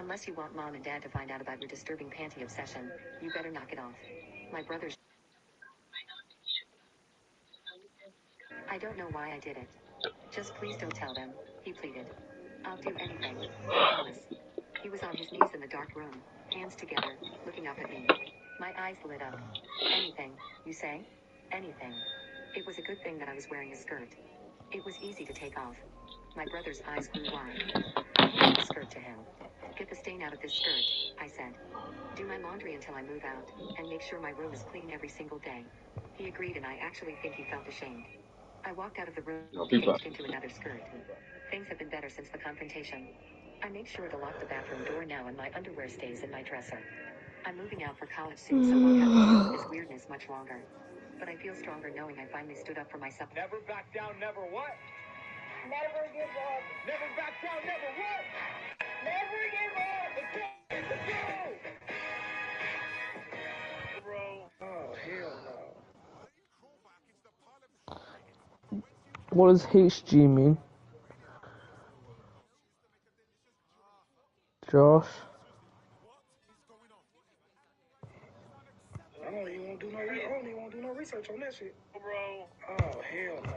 Unless you want mom and dad to find out about your disturbing panty obsession, you better knock it off. My brother's... I don't know why I did it. Just please don't tell them, he pleaded. I'll do anything. I promise. He was on his knees in the dark room, hands together, looking up at me. My eyes lit up. Anything, you say? Anything. It was a good thing that I was wearing a skirt. It was easy to take off. My brother's eyes grew wide. I handed the skirt to him. Get the stain out of this skirt, I said. Do my laundry until I move out, and make sure my room is clean every single day. He agreed, and I actually think he felt ashamed. I walked out of the room, changed into another skirt. Things have been better since the confrontation. I make sure to lock the bathroom door now, and my underwear stays in my dresser. I'm moving out for college soon, so won't have to deal with this weirdness much longer. But I feel stronger knowing I finally stood up for myself. Never back down, never what? Never give up. Never back down, never what? Never give up. Let's go! Bro. Oh, hell no. What does HG mean? Josh? I don't even want to do no research on that shit. Bro. Oh, hell no.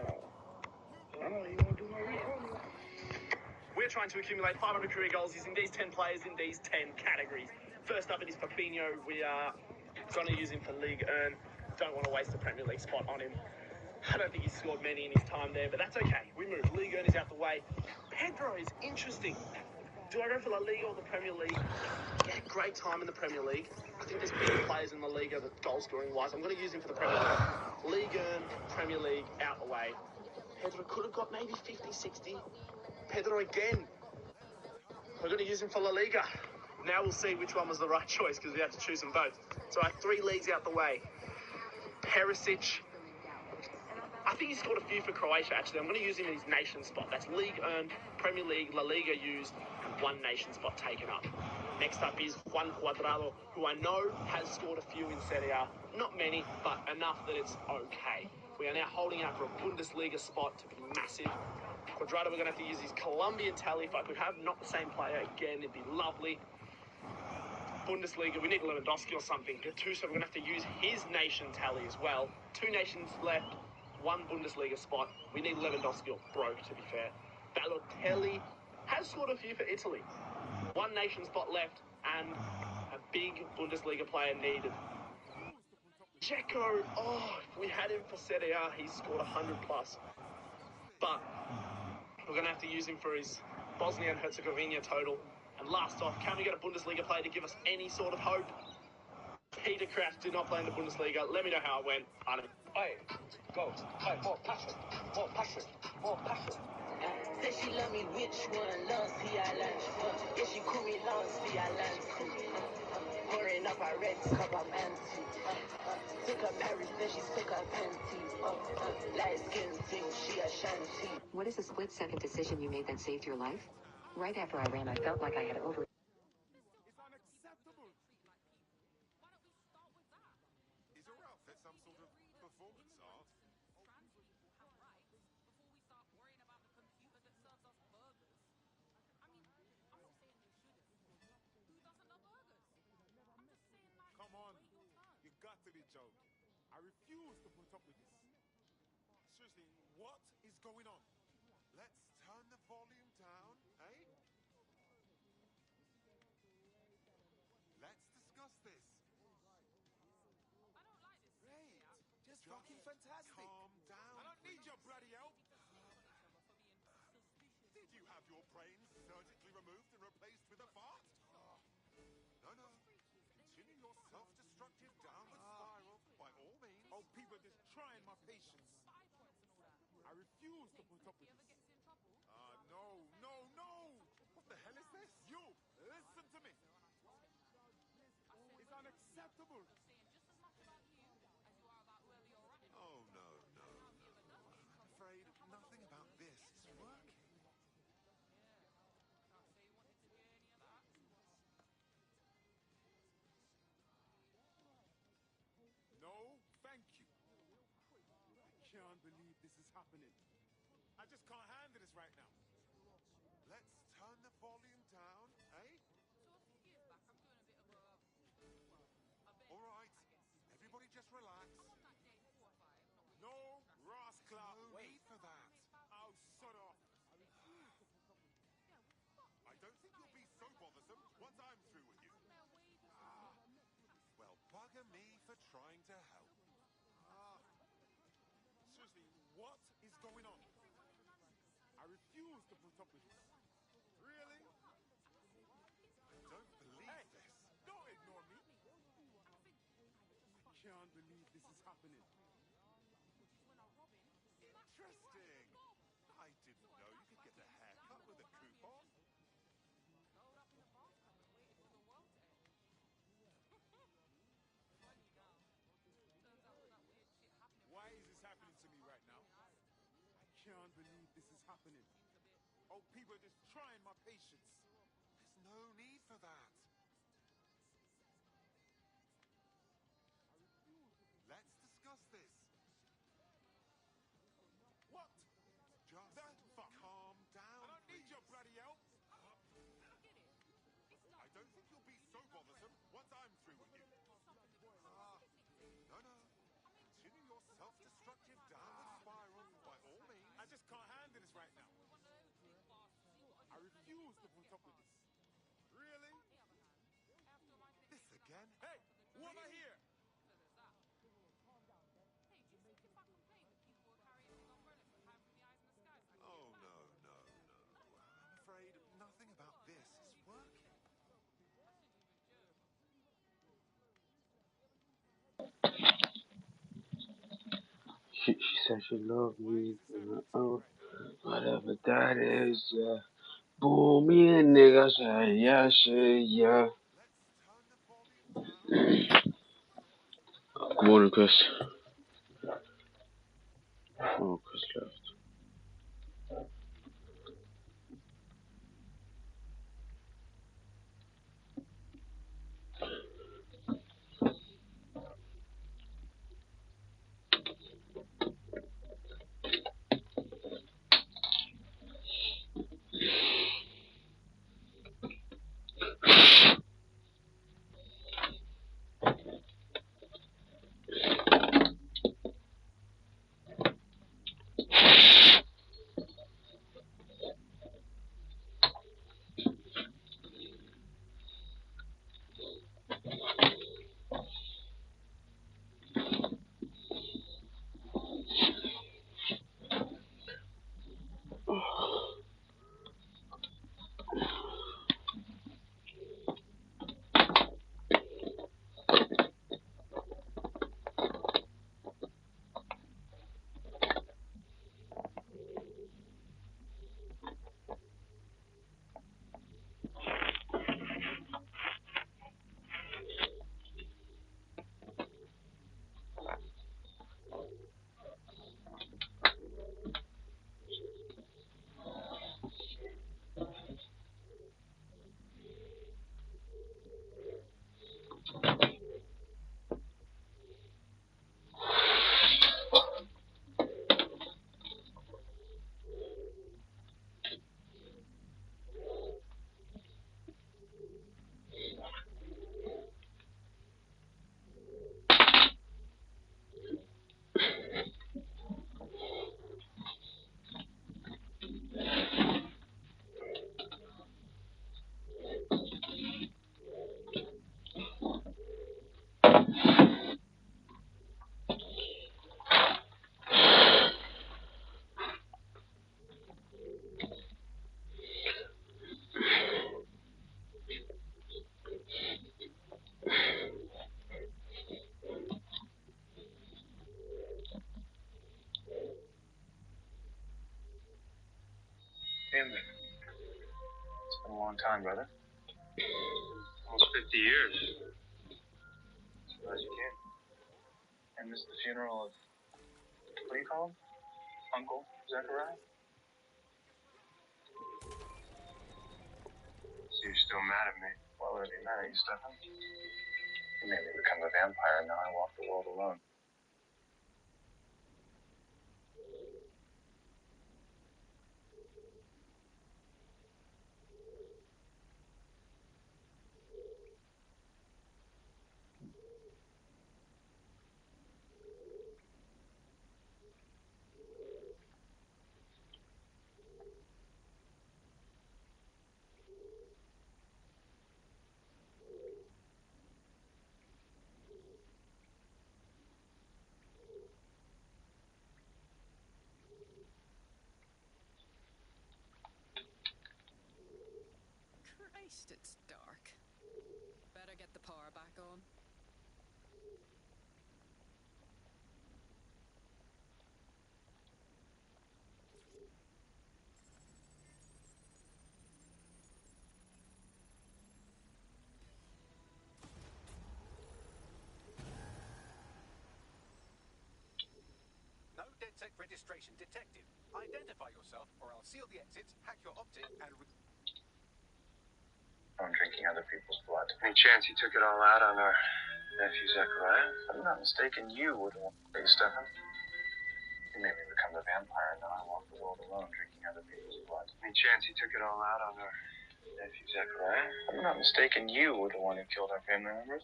I don't even want to do no research. We're trying to accumulate 500 career goals using these 10 players in these 10 categories. First up, it is Fabinho. We are going to use him for League Earn. Don't want to waste a Premier League spot on him. I don't think he's scored many in his time there, but that's okay. We move. League Earn is out the way. Pedro is interesting. Do I go for La Liga or the Premier League? He had a great time in the Premier League. I think there's bigger players in La Liga, the goal-scoring-wise. I'm going to use him for the Premier League. League Earn, Premier League, out the way. Pedro could have got maybe 50, 60. Pedro again. We're going to use him for La Liga. Now we'll see which one was the right choice because we had to choose them both. So I have 3 leagues out the way. Perisic. I think he scored a few for Croatia, actually. I'm going to use him in his nation spot. That's League Earned, Premier League, La Liga used, and 1 nation spot taken up. Next up is Juan Cuadrado, who I know has scored a few in Serie A. Not many, but enough that it's okay. We are now holding out for a Bundesliga spot to be massive. Cuadrado, we're going to have to use his Colombian tally. If I could have not the same player again, it'd be lovely. Bundesliga, we need Lewandowski or something. Gattuso, we're going to have to use his nation tally as well. 2 nations left, 1 Bundesliga spot. We need Lewandowski or broke, to be fair. Balotelli has scored a few for Italy. 1 nation spot left and a big Bundesliga player needed. Dzeko, if we had him for Serie A, he scored 100 plus. But we're going to have to use him for his Bosnia and Herzegovina total. And last off, can we get a Bundesliga player to give us any sort of hope? Peter Crouch did not play in the Bundesliga. Let me know how it went. I don't know. Hey, go. Hey, more passion. More passion. More passion. Say she love me, which one? Love, see, I like. If she cool me, love, see, I like. Pouring up her red cup, I'm empty. Took her marriage, then she took her panties. Light skin thing, she a shanty. What is a split-second decision you made that saved your life? Right after I ran, I felt like I had over... It's unacceptable. Is your outfit some sort of performance art? Come on. You got to be joking. I refuse to put up with this. Seriously, what is going on? Let's turn the volume down, eh? Let's discuss this. Great. Just fucking fantastic. Calm down. I don't need your bloody help. Did you have your brain surgically removed and replaced with a fart? No. Continue your self-destructive downward spiral by all means. Oh, people just trying my patience. I refuse to put up with this. No. What the hell is this? You, listen to me. It's unacceptable. Oh, no. I'm afraid nothing about this is working. No, thank you. I can't believe this is happening. I just can't handle this right now. Let's turn the volume down, eh? bugger me for trying to help. Seriously, what is going on? I refuse to put up with this. Really? I don't believe Hey, this. don't ignore me. I can't believe this is happening. Interesting. I didn't know you could get a haircut with a coupon. Why is this happening to me right now? I can't believe this is happening. Oh, people are just trying my patience. There's no need for that. Let's discuss this. What? Just The fuck? calm down, I don't need please. your bloody help. I don't think you'll be so bothersome once I'm through with you. No, no. Continue your self-destructive downward spiral by all means. I just can't handle this right now. I refuse to put up with this. Really? This again? Hey, who am I here? Oh, no, no, no. I'm afraid nothing about this is working. She said she loved Why me. is this happening to me Oh, right now? whatever that is, yeah. Boom, me and nigga say, yeah, shit, yeah. Let's turn the volume down. Good morning, Chris. Oh, Chris left. It's been a long time, brother. Almost 50 years. Surprised you came. And this is the funeral of, what do you call him? Uncle Zechariah? So you're still mad at me? Why would I be mad at you, Stefan? You made me become a vampire, and now I walk the world alone. Christ, it's dark. Better get the power back on. No DedSec registration detected. Identify yourself, or I'll seal the exits, hack your optic, and... I'm drinking other people's blood. Any chance he took it all out on our nephew Zachariah? If I'm not mistaken, you were the one. Hey, Stefan. You made me become the vampire, and now I walk the world alone drinking other people's blood. Any chance he took it all out on our nephew Zachariah? If I'm not mistaken, you were the one who killed our family members.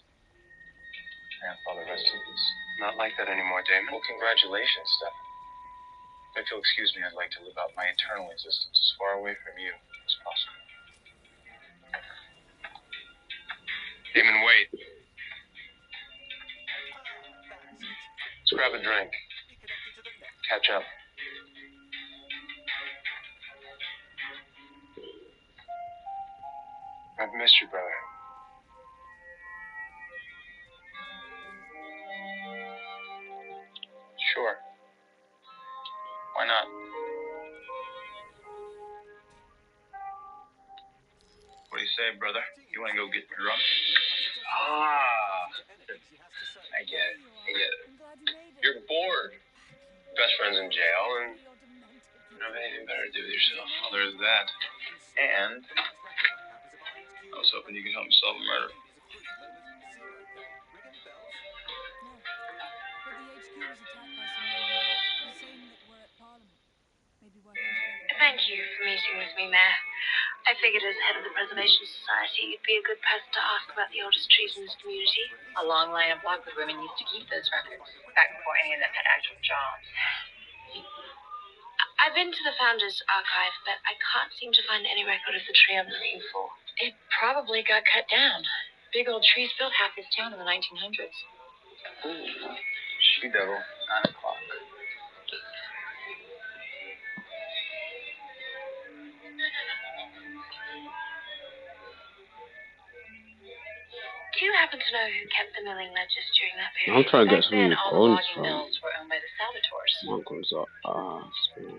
Grandfather, rest in peace. Not like that anymore, Damon. Well, congratulations, Stefan. If you'll excuse me, I'd like to live out my eternal existence as far away from you as possible. Damon, wait. Let's grab a drink. Catch up. I've missed you, brother. Sure. Why not? What do you say, brother? You want to go get drunk? I get it. You're bored. Best friend's in jail, and you don't have anything better to do with yourself. Well, there's that. And I was hoping you could help me solve a murder. Thank you for meeting with me, Mayor. I figured as head of the Preservation Society, you'd be a good person to ask about the oldest trees in this community. A long line of Lockwood women used to keep those records, back before any of them had actual jobs. I've been to the Founders Archive, but I can't seem to find any record of the tree I'm looking for. It probably got cut down. Big old trees built half this town in the 1900s. Ooh, she-devil, 9 o'clock. Do you happen to know who kept the milling ledgers during that period? I'm trying to get Back some then, new all the bones logging from. mills were owned by the Salvatores. My uncle's ass, man.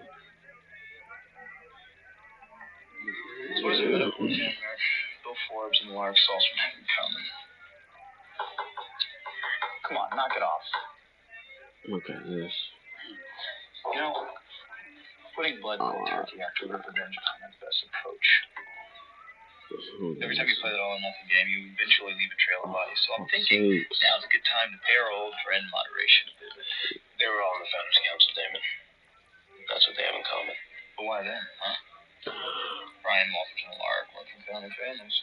So what is it been up with Bill Forbes and Lark Saltzman have in common? Come on, knock it off. Look at this. You know, putting blood in the turkey after the revenge is the best approach. Every time you play that all or nothing game, you eventually leave a trail of bodies. So I'm thinking now's a good time to pay our old friend moderation a visit. They were all in the Founders Council, Damon. That's what they have in common. But why then, huh? Brian Walters and Lark working founding families.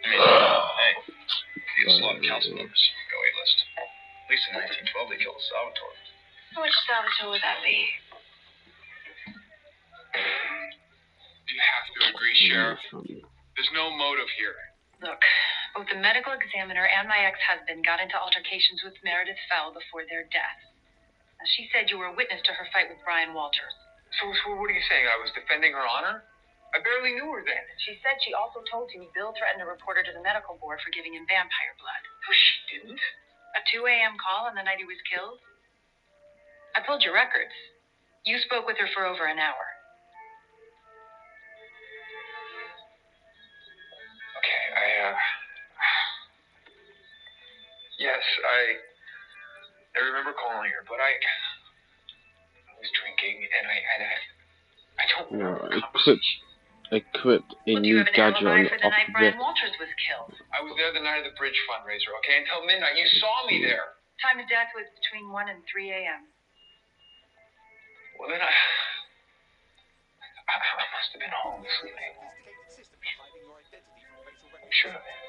I mean, hey, if you select council members, go A-list. At least in 1912 they killed a Salvatore. Which Salvatore would that be? You have to agree, Sheriff. There's no motive here. Look, both the medical examiner and my ex-husband got into altercations with Meredith Fell before their deaths. Now, she said you were a witness to her fight with Brian Walters. So what are you saying? I was defending her honor? I barely knew her then. She said she also told you Bill threatened to report her to the medical board for giving him vampire blood. No, she didn't. A 2 a.m. call on the night he was killed? I pulled your records. You spoke with her for over an hour. Okay, yes, I remember calling her, but I was drinking, and I don't remember. Equipped a Well, do you new have an gadget alibi on for the the night Brian object. Walters was killed? I was there the night of the bridge fundraiser, okay? Until midnight. You saw me there. Time of death was between 1 and 3 a.m. Well, then I must have been home sleeping. Should have been.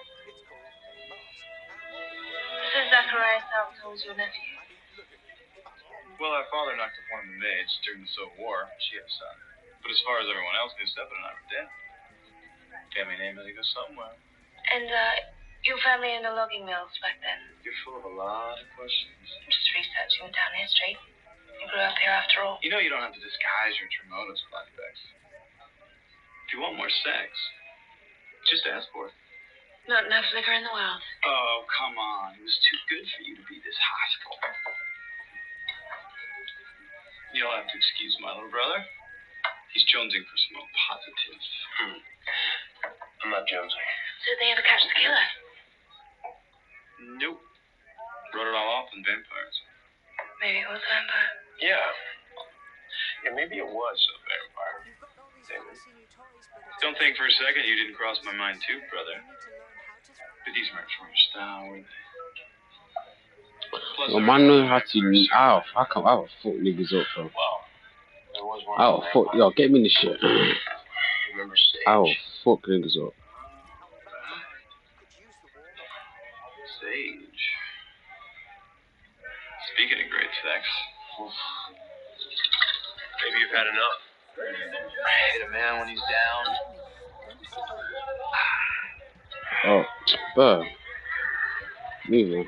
This is Zachariah Salvatore's your nephew. Well, our father knocked up one of the maids during the Civil War. She had a son. But as far as everyone else knew, Stephen and I were dead. Family name had to go somewhere. And, your family in the logging mills back then? You're full of a lot of questions. I'm just researching down history. You grew up here after all. You know you don't have to disguise your true motives, flashbacks. If you want more sex, Just ask for it. Not enough liquor in the world. Oh, come on. It was too good for you to be this hot. You'll have to excuse my little brother. He's jonesing for some more positive. I'm not jonesing. Did they ever catch the killer? Nope. Wrote it all off in vampires. Maybe it was a vampire. Yeah. Yeah, maybe it was a vampire. Don't think for a second you didn't cross my mind too, brother. But these merch weren't style, were they? Plus, Well, man know how to. I'll fuck niggas up, bro. there was one. I'll fuck. Yo, get me in the shit. Remember Sage? I'll fuck niggas up. Sage. Speaking of great sex, maybe you've had enough. I hate a man when he's down. Oh, bro. Neither.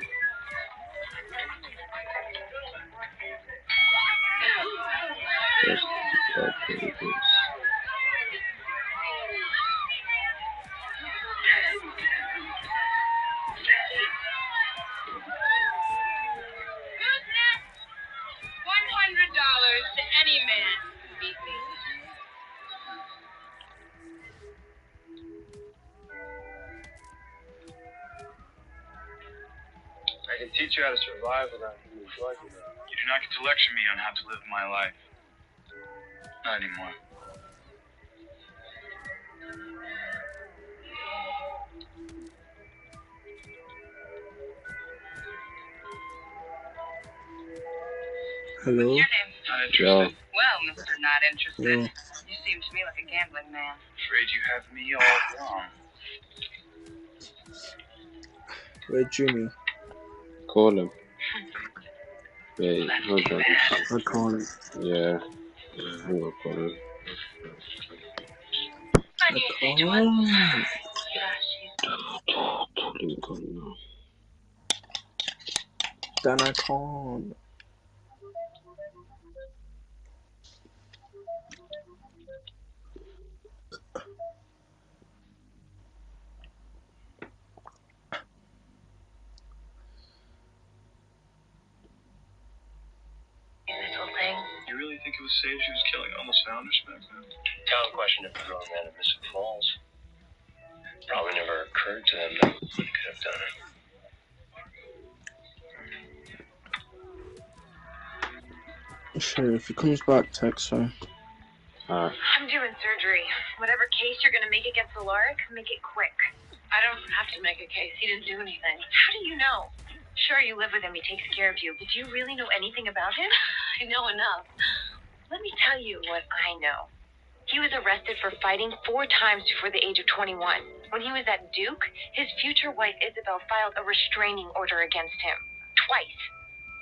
$100 to any man who beat me. I can teach you how to survive without human blood. You do not get to lecture me on how to live my life. Not anymore. Hello? What's your name? Not interested. Well, Mr. Not Interested, Yeah. you seem to me like a gambling man. Afraid you have me all wrong. Where Jimmy? Call him. Yeah, hold on. I can't. Yeah. I'm gonna call him. I need Sage one. Then I can't. Little thing. You really think it was Sage who was killing all those founders back then? Town questioned if the girl ran at Mystic Falls. Probably never occurred to them that we could have done it. Sure, if he comes back, text her. I'm doing surgery. Whatever case you're gonna make against Alaric, make it quick. I don't have to make a case. He didn't do anything. How do you know? Sure, you live with him, he takes care of you, but do you really know anything about him? I know enough. Let me tell you what I know. He was arrested for fighting 4 times before the age of 21. When he was at Duke, his future wife Isabel filed a restraining order against him. Twice.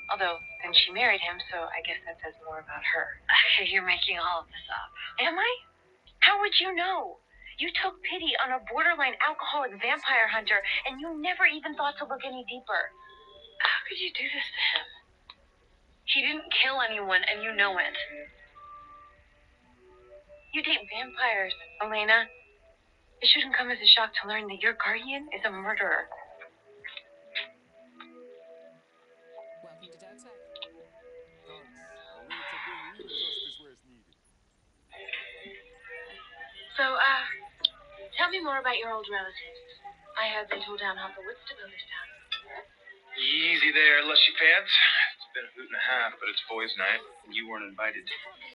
Although, then she married him, so I guess that says more about her. Okay, you're making all of this up. Am I? How would you know? You took pity on a borderline alcoholic vampire hunter, and you never even thought to look any deeper. How could you do this to him? He didn't kill anyone, and you know it. You date vampires, Elena. It shouldn't come as a shock to learn that your guardian is a murderer. Welcome to Dad's Tech. So, tell me more about your old relatives. I heard they tore down half the woods to build this town. Easy there, lushy pants. It's been a hoot and a half, but it's boys' night, and you weren't invited.